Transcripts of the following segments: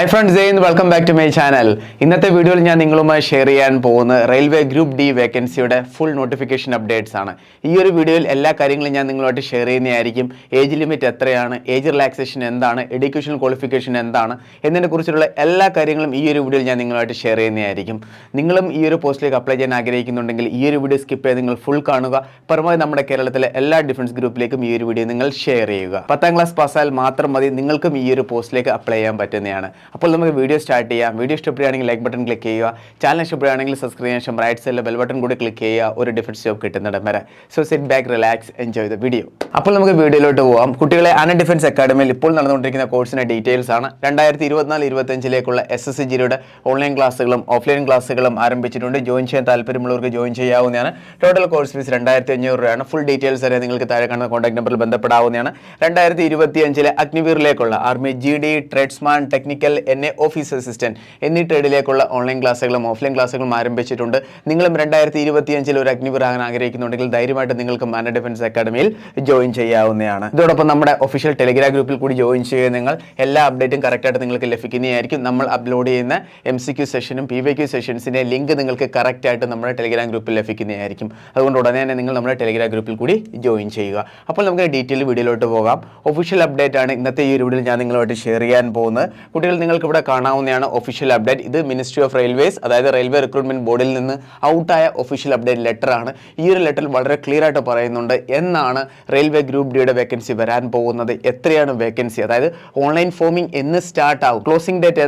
Hi friends, welcome back to my channel. ഇന്നത്തെ വീഡിയോയിൽ ഞാൻ നിങ്ങളുമായി ഷെയർ ചെയ്യാൻ പോകുന്ന റെയിൽവേ ഗ്രൂപ്പ് ഡി വേക്കൻസിയുടെ ഫുൾ നോട്ടിഫിക്കേഷൻ അപ്ഡേറ്റ്സ് ആണ്. ഈ ഒരു വീഡിയോയിൽ എല്ലാ കാര്യങ്ങളും ഞാൻ നിങ്ങളുമായിട്ട് ഷെയർ ചെയ്യുന്നതായിരിക്കും. ഏജ് ലിമിറ്റ് എത്രയാണ്, ഏജ് റിലാക്സേഷൻ എന്താണ്, എഡ്യൂക്കേഷൻ ക്വാളിഫിക്കേഷൻ എന്താണ് എന്നതിനെക്കുറിച്ചുള്ള എല്ലാ കാര്യങ്ങളും ഈ ഒരു വീഡിയോയിൽ ഞാൻ നിങ്ങളുമായിട്ട് ഷെയർ ചെയ്യുന്നതായിരിക്കും. നിങ്ങളും ഈ ഒരു പോസ്റ്റിലേക്ക് അപ്ലൈ ചെയ്യാൻ ആഗ്രഹിക്കുന്നുണ്ടെങ്കിൽ ഈ ഒരു വീഡിയോ സ്കിപ്പ് ചെയ്ത് നിങ്ങൾ ഫുൾ കാണുക. പരമാവധി നമ്മുടെ കേരളത്തിലെ എല്ലാ ഡിഫൻസ് ഗ്രൂപ്പിലേക്കും ഈ ഒരു വീഡിയോ നിങ്ങൾ ഷെയർ ചെയ്യുക. 10ാം ക്ലാസ് പാസ്സായാൽ മാത്രം മതി നിങ്ങൾക്കും ഈ ഒരു പോസ്റ്റിലേക്ക് അപ്ലൈ ചെയ്യാൻ പറ്റുന്നതാണ്. അപ്പോൾ നമുക്ക് വീഡിയോ സ്റ്റാർട്ട് ചെയ്യാം. വീഡിയോ ഇഷ്ടപ്പെടുകയാണെങ്കിൽ ലൈക്ക് ബട്ടൺ ക്ലിക്ക് ചെയ്യുക. ചാനൽ ഇഷ്ടപ്പെടുകയാണെങ്കിൽ സബ്സ്ക്രൈബ് ചെയ്യാൻ ശേഷം റൈറ്റ് സൈഡിലെ ബെൽ ബട്ടൺ കൂടി ക്ലിക്ക് ചെയ്യുക. ഒരു ഡിഫൻസ് ജോബ് കിട്ടുന്നിടം വരെ. So sit back, relax, enjoy the video. അപ്പോൾ നമുക്ക് വീഡിയോയിലോട്ട് പോകാം. കുട്ടികളെ അന ഡിഫൻസ് അക്കാഡമിയിൽ ഇപ്പോൾ നടന്നുകൊണ്ടിരിക്കുന്ന കോഴ്സിന്റെ ഡീറ്റെയിൽസ് ആണ്. 2024-25 SSCGയുടെ ഓൺലൈൻ ക്ലാസ്സുകളും ഓഫ്ലൈൻ ക്ലാസ്സുകളും ആരംഭിച്ചിട്ടുണ്ട്. ജോയിൻ ചെയ്യാൻ താല്പര്യമുള്ളവർക്ക് ജോയിൻ ചെയ്യാവുന്നതാണ്. ടോട്ടൽ കോഴ്സ് ഫീസ് 2500 രൂപയാണ്. ഫുൾ ഡീറ്റെയിൽസ് അറിയാൻ നിങ്ങൾക്ക് താഴെ കാണുന്ന കോൺടാക്ട് നമ്പറിൽ ബന്ധപ്പെടാവുന്നതാണ്. 2025 അഗ്നിവീറിലേക്കുള്ള army GD, tradesman, technical, NA office assistant എന്നീ ട്രേഡിലേക്കുള്ള ഓൺലൈൻ ക്ലാസ്സുകളും ഓഫ്ലൈൻ ക്ലാസ്സുകളും ആരംഭിച്ചിട്ടുണ്ട്. നിങ്ങളും 2025 ഒരു അഗ്നിവീർ ആകാൻ ആഗ്രഹിക്കുന്നുണ്ടെങ്കിൽ ധൈര്യമായിട്ട് നിങ്ങൾക്ക് അന ഡിഫൻസ് അക്കാഡമിയിൽ ജോയിൻ ചെയ്യാവുന്നതാണ്. ഇതോടൊപ്പം നമ്മുടെ ഒഫീഷ്യൽ ടെലിഗ്രാം ഗ്രൂപ്പിൽ കൂടി ജോയിൻ ചെയ്യുക. നിങ്ങൾ എല്ലാ അപ്ഡേറ്റും കറക്റ്റായിട്ട് നിങ്ങൾക്ക് ലഭിക്കുന്നതായിരിക്കും. നമ്മൾ അപ്ലോഡ് ചെയ്യുന്ന MCQ സെഷനും PVQ സെഷൻസിന്റെ ലിങ്ക് നിങ്ങൾക്ക് കറക്റ്റായിട്ട് നമ്മുടെ ടെലിഗ്രാം ഗ്രൂപ്പിൽ ലഭിക്കുന്നതായിരിക്കും. അതുകൊണ്ട് ഉടനെ തന്നെ നിങ്ങൾ നമ്മുടെ ടെലിഗ്രാം ഗ്രൂപ്പിൽ കൂടി ജോയിൻ ചെയ്യുക. അപ്പോൾ നമുക്ക് ഡീറ്റെയിൽ വീഡിയോയിലോട്ട് പോകാം. ഒഫീഷ്യൽ അപ്ഡേറ്റ് ആണ് ഇന്നത്തെ ഈ ഒരു വീഡിയോയിൽ ഞാൻ നിങ്ങളുമായിട്ട് ഷെയർ ചെയ്യാൻ പോകുന്നത്. കുട്ടികൾ നിങ്ങൾക്ക് ഇവിടെ കാണാവുന്നതാണ് ഒഫീഷ്യൽ അപ്ഡേറ്റ്. ഇത് മിനിസ്ട്രി ഓഫ് റെയിൽവേസ്, അതായത് റെയിൽവേ റിക്രൂട്ട്മെന്റ് ബോർഡിൽ നിന്ന് ഔട്ടായ ഒഫീഷ്യൽ അപ്ഡേറ്റ് ലെറ്റർ ആണ്. ഈ ഒരു ലെറ്ററിൽ വളരെ ക്ലിയർ ആയിട്ട് പറയുന്നുണ്ട് എന്നാണ് റെയിൽവേ ഗ്രൂപ്പ് ഡിയുടെ വേക്കൻസി വരാൻ പോകുന്നത്, എത്രയാണ് വേക്കൻസി, അതായത് ഓൺലൈൻ ഫോമിംഗ് എന്ന് സ്റ്റാർട്ട് ആവും, ക്ലോസിംഗ് ഡേറ്റ്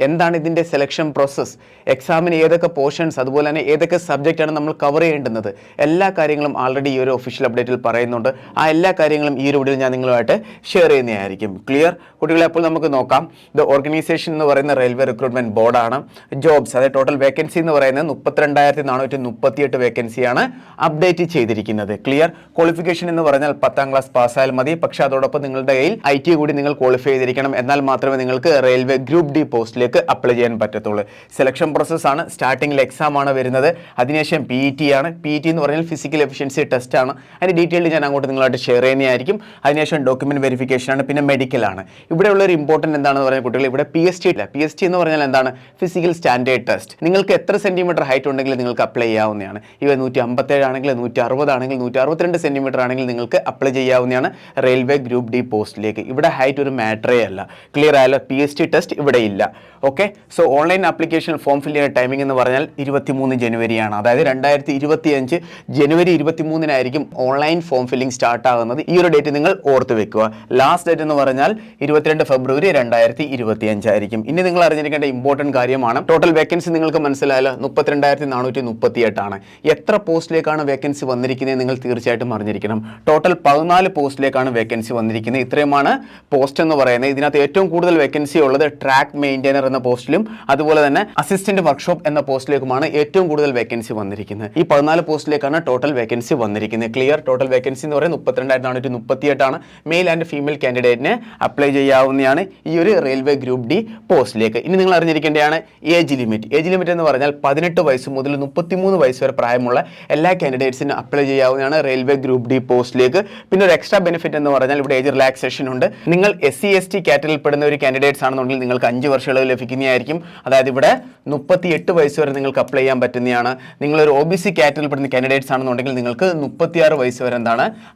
എന്താണ് ഇതിന്റെ സെലക്ഷൻ പ്രോസസ്, എക്സാമിന് ഏതൊക്കെ പോർഷൻസ്, അതുപോലെ തന്നെ ഏതൊക്കെ സബ്ജക്റ്റ് ആണ് നമ്മൾ കവർ ചെയ്യേണ്ടുന്നത്, എല്ലാ കാര്യങ്ങളും ആൾറെഡി ഈ ഒരു ഒഫീഷ്യൽ അപ്ഡേറ്റിൽ പറയുന്നുണ്ട്. ആ എല്ലാ കാര്യങ്ങളും ഈ ഒരു വീഡിയോയിൽ ഞാൻ നിങ്ങളുമായിട്ട് ഷെയർ ചെയ്യുന്നതായിരിക്കും. ക്ലിയർ കുട്ടികളെ? അപ്പോൾ നമുക്ക് നോക്കാം. ദ ഓർഗനൈസേഷൻ എന്ന് പറയുന്ന റെയിൽവേ റിക്രൂട്ട്മെന്റ് ബോർഡാണ്. ജോബ്സ്, അതായത് ടോട്ടൽ വേക്കൻസി എന്ന് പറയുന്നത് 32,438 വേക്കൻസിയാണ് അപ്ഡേറ്റ് ചെയ്തിരിക്കുന്നത്. ക്ലിയർ? ക്വാളിഫിക്കേഷൻ എന്ന് പറഞ്ഞാൽ 10ാം ക്ലാസ് പാസ്സായാൽ മതി. പക്ഷെ അതോടൊപ്പം നിങ്ങളുടെ കയ്യിൽ IT കൂടി നിങ്ങൾ ക്വാളിഫൈ ചെയ്തിരിക്കണം. എന്നാൽ മാത്രമേ നിങ്ങൾക്ക് റെയിൽവേ ഗ്രൂപ്പ് ഡി പോസ്റ്റിലേക്ക് അപ്ലൈ ചെയ്യാൻ പറ്റത്തുള്ളൂ. സെലക്ഷൻ പ്രോസസ് ആണ്. സ്റ്റാർട്ടിംഗിൽ എക്സാം ആണ് വരുന്നത്. അതിനുശേഷം PET ആണ്. PET എന്ന് പറഞ്ഞാൽ ഫിസിക്കൽ എഫിഷ്യൻസി ടെസ്റ്റ് ആണ്. അതിന്റെ ഡീറ്റെയിൽ ഞാൻ അങ്ങോട്ട് നിങ്ങളായിട്ട് ഷെയർ ചെയ്യുന്നതായിരിക്കും. അതിനുശേഷം ഡോക്യുമെന്റ് വെരിഫിക്കേഷൻ ആണ്, പിന്നെ മെഡിക്കൽ ആണ്. ഇവിടെയുള്ള ഒരു ഇമ്പോർട്ടൻറ്റ് എന്താണെന്ന് പറഞ്ഞാൽ കുട്ടികൾ, ഇവിടെ PST ഇല്ല. PST എന്ന് പറഞ്ഞാൽ എന്താണ്? Physical standard test. നിങ്ങൾക്ക് എത്ര സെന്റിമീറ്റർ ഹൈറ്റ് ഉണ്ടെങ്കിൽ നിങ്ങൾക്ക് അപ്ലൈ ചെയ്യാവുന്നതാണ്. ഇവ 157 ആണെങ്കിൽ, 160 ആണെങ്കിൽ, 162 സെന്റിമീറ്റർ ആണെങ്കിൽ നിങ്ങൾക്ക് അപ്ലൈ ചെയ്യാവുന്നതാണ് റെയിൽവേ ഗ്രൂപ്പ് ഡി പോസ്റ്റിലേക്ക്. ഇവിടെ ഹൈറ്റ് ഒരു മാറ്ററേ അല്ല. ക്ലിയർ ആയാലോ? PST ടെസ്റ്റ് ഇവിടെ ഇല്ല. Okay. So online application form fill ചെയ്യുന്ന ടൈമിംഗ് എന്ന് പറഞ്ഞാൽ 23 ജനുവരിയാണ്. അതായത് 2025 ജനുവരി 23-നായിരിക്കും ഓൺലൈൻ ഫോം ഫില്ലിംഗ് സ്റ്റാർട്ട് ആകുന്നത്. ഈ ഒരു ഡേറ്റ് നിങ്ങൾ ഓർത്ത് വെക്കുക. ലാസ്റ്റ് ഡേറ്റ് എന്ന് പറഞ്ഞാൽ 22 ഫെബ്രുവരി 2025 ആയിരിക്കും. ഇനി നിങ്ങൾ അറിഞ്ഞിരിക്കേണ്ട ഇമ്പോർട്ടൻറ്റ് കാര്യമാണ്, ടോട്ടൽ വേക്കൻസി നിങ്ങൾക്ക് മനസ്സിലായല്ലോ, 32,438 ആണ്. എത്ര പോസ്റ്റിലേക്കാണ് വേക്കൻസി വന്നിരിക്കുന്നത് നിങ്ങൾ തീർച്ചയായിട്ടും അറിഞ്ഞിരിക്കണം. ടോട്ടൽ 14 പോസ്റ്റിലേക്കാണ് വേക്കൻസി വന്നിരിക്കുന്നത്. ഇത്രയുമാണ് പോസ്റ്റ് എന്ന് പറയുന്നത്. ഇതിനകത്ത് ഏറ്റവും കൂടുതൽ വേക്കൻസി ഉള്ളത് ട്രാക്ക് മെയിൻറ്റെയിനർ എന്ന പോസ്റ്റിലും അതുപോലെ തന്നെ അസിസ്റ്റന്റ് വർക്ക്ഷോപ്പ് എന്ന പോസ്റ്റിലേക്കുമാണ് ഏറ്റവും കൂടുതൽ വേക്കൻസി വന്നിരിക്കുന്നത്. ഈ 14 പോസ്റ്റിലേക്കാണ് ടോട്ടൽ വേക്കൻസി വന്നിരിക്കുന്നത്. ക്ലിയർ? ടോട്ടൽ വേക്കൻസി എന്ന് പറയുന്നത് 32,438 ആണ്. മെയിൽ ആൻഡ് ഫീമെയിൽ കാൻഡിഡേറ്റിനെ അപ്ലൈ ചെയ്യാവുന്നതാണ് ഈ ഒരു റെയിൽവേ ഗ്രൂപ്പ് ഡി പോസ്റ്റിലേക്ക്. ഇനി നിങ്ങൾ അറിഞ്ഞിരിക്കേണ്ടതാണ് ഏജ് ലിമിറ്റ്. ഏജ് ലിമിറ്റ് എന്ന് പറഞ്ഞാൽ 18 വയസ്സ് മുതൽ 33 വയസ്സ് വരെ പ്രായമുള്ള എല്ലാ കാൻഡിഡേറ്റ്സിനും അപ്ലൈ ചെയ്യാവുന്നതാണ് റെയിൽവേ ഗ്രൂപ്പ് ഡി പോസ്റ്റിലേക്ക്. പിന്നെ ഒരു എക്സ്ട്രാ ബെനിഫിറ്റ് എന്ന് പറഞ്ഞാൽ ഇവിടെ ഏജ് റിലാക്സേഷൻ ഉണ്ട്. നിങ്ങൾ SC ST കാറ്റഗറിയിൽ പെടുന്ന ഒരു കാൻഡിഡേറ്റ്സ് ആണെന്നുണ്ടെങ്കിൽ നിങ്ങൾക്ക് 5 വർഷം ഇളവ് ലഭിക്കുന്നതായിരിക്കും. അതായത് ഇവിടെ 38 വയസ്സ് വരെ നിങ്ങൾക്ക് അപ്ലൈ ചെയ്യാൻ പറ്റുന്നതാണ്. നിങ്ങളൊരു OBC കാറ്റഗറിയിൽ പെടുന്ന കാൻഡിഡേറ്റ്സ് ആണെന്നുണ്ടെങ്കിൽ നിങ്ങൾക്ക് 36 വയസ്സ് വരെ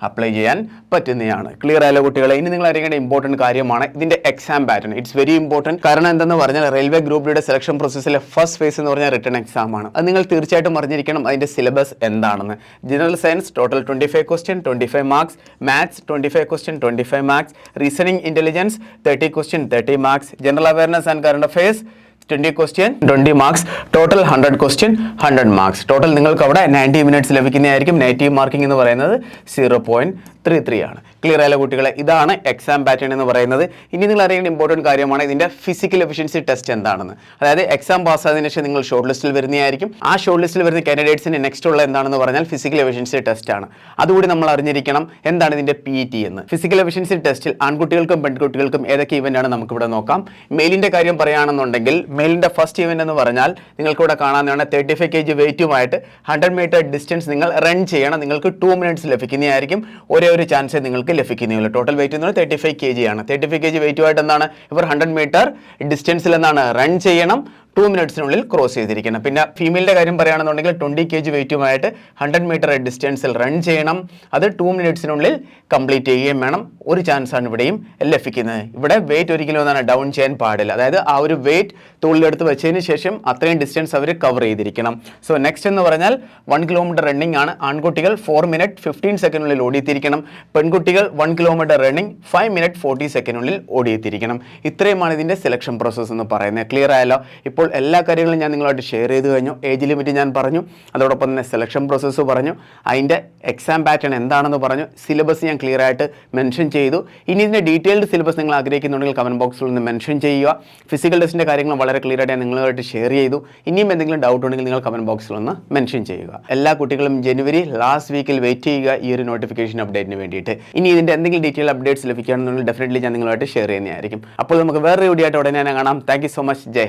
അപ്ലൈ ചെയ്യാൻ പറ്റുന്നതാണ്. ക്ലിയർ ആയാലോ കുട്ടികളെ? ഇനി നിങ്ങൾ അറിയേണ്ട ഇമ്പോർട്ടൻറ്റ് കാര്യമാണ് ഇതിന്റെ exam pattern. It's very important. കാരണം എന്തെന്ന് പറഞ്ഞാൽ റെയിൽവേ ഗ്രൂപ്പ് ഡിയുടെ സെലക്ഷൻ പ്രോസസ്സിലെ ഫസ്റ്റ് ഫേസ് എന്ന് പറഞ്ഞാൽ റിട്ടൺ എക്സാം ആണ്. അത് നിങ്ങൾ തീർച്ചയായിട്ടും അറിഞ്ഞിരിക്കണം അതിന്റെ സിലബസ് എന്താണെന്ന്. General science total 25 question 25 marks, maths 25 question 25 marks, reasoning intelligence 30 question 30 marks, general awareness and current affairs 20 question 20 marks, total 100 question 100 marks. Total നിങ്ങൾക്ക് അവിടെ 90 മിനിറ്റ്സ് ലഭിക്കുന്നതായിരിക്കും. നെഗറ്റീവ് മാർക്കിംഗ് എന്ന് പറയുന്നത് 0.33 ആണ്. ക്ലിയർ ആയ കുട്ടികളെ? ഇതാണ് എക്സാം പാറ്റേൺ എന്ന് പറയുന്നത്. ഇനി നിങ്ങൾ അറിയേണ്ട ഇമ്പോർട്ടൻറ്റ് കാര്യമാണ് ഇതിന്റെ ഫിസിക്കൽ എഫിഷ്യൻസി ടെസ്റ്റ് എന്താണെന്ന്. അതായത് എക്സാം പാസ് ആയതിനു ശേഷം നിങ്ങൾ ഷോർട്ട് ലിസ്റ്റിൽ വരുന്നതായിരിക്കും. ആ ഷോർട്ട് ലിസ്റ്റിൽ വരുന്ന കാൻഡിഡേറ്റ്സിന് നെക്സ്റ്റ് ഉള്ള എന്താണെന്ന് പറഞ്ഞാൽ ഫിസിക്കൽ എഫിഷ്യൻസി ടെസ്റ്റ് ആണ്. അതുകൂടി നമ്മൾ അറിഞ്ഞിരിക്കണം എന്താണ് ഇതിന്റെ PET എന്ന്. ഫിസിക്കൽ എഫിഷ്യൻസി ടെസ്റ്റിൽ ആൺകുട്ടികൾക്കും പെൺകുട്ടികൾക്കും ഏതൊക്കെ ഇവന്റ് ആണ് നമുക്കിവിടെ നോക്കാം. മെയിലിന്റെ കാര്യം പറയുകയാണെന്നുണ്ടെങ്കിൽ മെയിലിന്റെ ഫസ്റ്റ് ഇവന്റ് എന്ന് പറഞ്ഞാൽ നിങ്ങൾക്ക് ഇവിടെ കാണാവുന്നതാണ് 35 kg വെയിറ്റുമായിട്ട് 100 മീറ്റർ ഡിസ്റ്റൻസ് നിങ്ങൾ റൺ ചെയ്യണം. നിങ്ങൾക്ക് 2 മിനിറ്റ്സ് ലഭിക്കുന്നതായിരിക്കും. ഒരേ ഒരു ചാൻസ് നിങ്ങൾക്ക് ലഭിക്കുന്നുള്ളൂ. ടോട്ടൽ വെയിറ്റ് എന്ന് പറയുന്നത് 35 kg ആണ്. 35 kg വെയിറ്റുമായിട്ട് എന്താണ് ഇവർ 100 മീറ്റർ ഡിസ്റ്റൻസിൽ എന്താണ് റൺ ചെയ്യണം, 2 മിനിറ്റ്സിനുള്ളിൽ ക്രോസ് ചെയ്തിരിക്കണം. പിന്നെ ഫീമെയിലിൻ്റെ കാര്യം പറയുകയാണെന്നുണ്ടെങ്കിൽ 20 kg വെയിറ്റുമായിട്ട് 100 മീറ്റർ ഡിസ്റ്റൻസിൽ റൺ ചെയ്യണം, അത് 2 മിനിറ്റ്സിനുള്ളിൽ കംപ്ലീറ്റ് ചെയ്യുകയും വേണം. ഒരു ചാൻസാണ് ഇവിടെയും ലഭിക്കുന്നത്. ഇവിടെ വെയിറ്റ് ഒരിക്കലും എന്താണ് ഡൗൺ ചെയ്യാൻ പാടില്ല. അതായത് ആ ഒരു വെയിറ്റ് തോളിലെടുത്ത് വെച്ചതിന് ശേഷം അത്രയും ഡിസ്റ്റൻസ് അവർ കവർ ചെയ്തിരിക്കണം. സോ നെക്സ്റ്റ് എന്ന് പറഞ്ഞാൽ 1 കിലോമീറ്റർ റണ്ണിംഗ് ആണ്. ആൺകുട്ടികൾ 4 മിനിറ്റ് 15 സെക്കൻഡിനുള്ളിൽ ഓടിയെത്തിയിരിക്കണം. പെൺകുട്ടികൾ 1 കിലോമീറ്റർ റണ്ണിംഗ് 5 മിനിറ്റ് 40 സെക്കൻഡിനുള്ളിൽ ഓടിയെത്തിയിരിക്കണം. ഇത്രയുമാണ് ഇതിൻ്റെ സെലക്ഷൻ പ്രോസസ്സ് എന്ന് പറയുന്നത്. ക്ലിയർ ആയല്ലോ? ഇപ്പോൾ എല്ലാ കാര്യങ്ങളും ഞാൻ നിങ്ങളുമായിട്ട് ഷെയർ ചെയ്ത് കഴിഞ്ഞു. ഏജ് ലിമിറ്റ് ഞാൻ പറഞ്ഞു, അതോടൊപ്പം തന്നെ സെലക്ഷൻ പ്രോസസ്സ് പറഞ്ഞു, അതിൻ്റെ എക്സാം പാറ്റേൺ എന്താണെന്ന് പറഞ്ഞു, സിലബസ് ഞാൻ ക്ലിയർ ആയിട്ട് മെൻഷൻ ചെയ്തു. ഇനി ഇതിൻ്റെ ഡീറ്റെയിൽഡ് സിലബസ് നിങ്ങൾ ആഗ്രഹിക്കുന്നുണ്ടെങ്കിൽ കമൻറ്റ് ബോക്സിൽ നിന്ന് മെൻഷൻ ചെയ്യുക. ഫിസിക്കൽ ടെസ്റ്റിൻ്റെ കാര്യങ്ങൾ വളരെ ക്ലിയർ ആയിട്ട് ഞാൻ നിങ്ങളുമായിട്ട് ഷെയർ ചെയ്തു. ഇനിയും എന്തെങ്കിലും ഡൗട്ട് ഉണ്ടെങ്കിൽ നിങ്ങൾ കമൻറ്റ് ബോക്സിൽ ഒന്ന് മെൻഷൻ ചെയ്യുക. എല്ലാ കുട്ടികളും ജനുവരി ലാസ്റ്റ് വീക്കിൽ വെയിറ്റ് ചെയ്യുക ഈ ഒരു നോട്ടിഫിക്കേഷൻ അപ്ഡേറ്റിന് വേണ്ടിയിട്ട്. ഇനി ഇതിൻ്റെ എന്തെങ്കിലും ഡീറ്റെയിൽ അപ്ഡേറ്റ്സ് ലഭിക്കുകയാണെന്നുണ്ടെങ്കിൽ ഡെഫിനറ്റ്ലി ഞാൻ നിങ്ങളുമായിട്ട് ഷെയർ ചെയ്യുന്നതായിരിക്കും. അപ്പോൾ നമുക്ക് വേറെ വീഡിയോ ആയിട്ട് ഉടനെ കാണാം. Thank you so much. Jai Hind.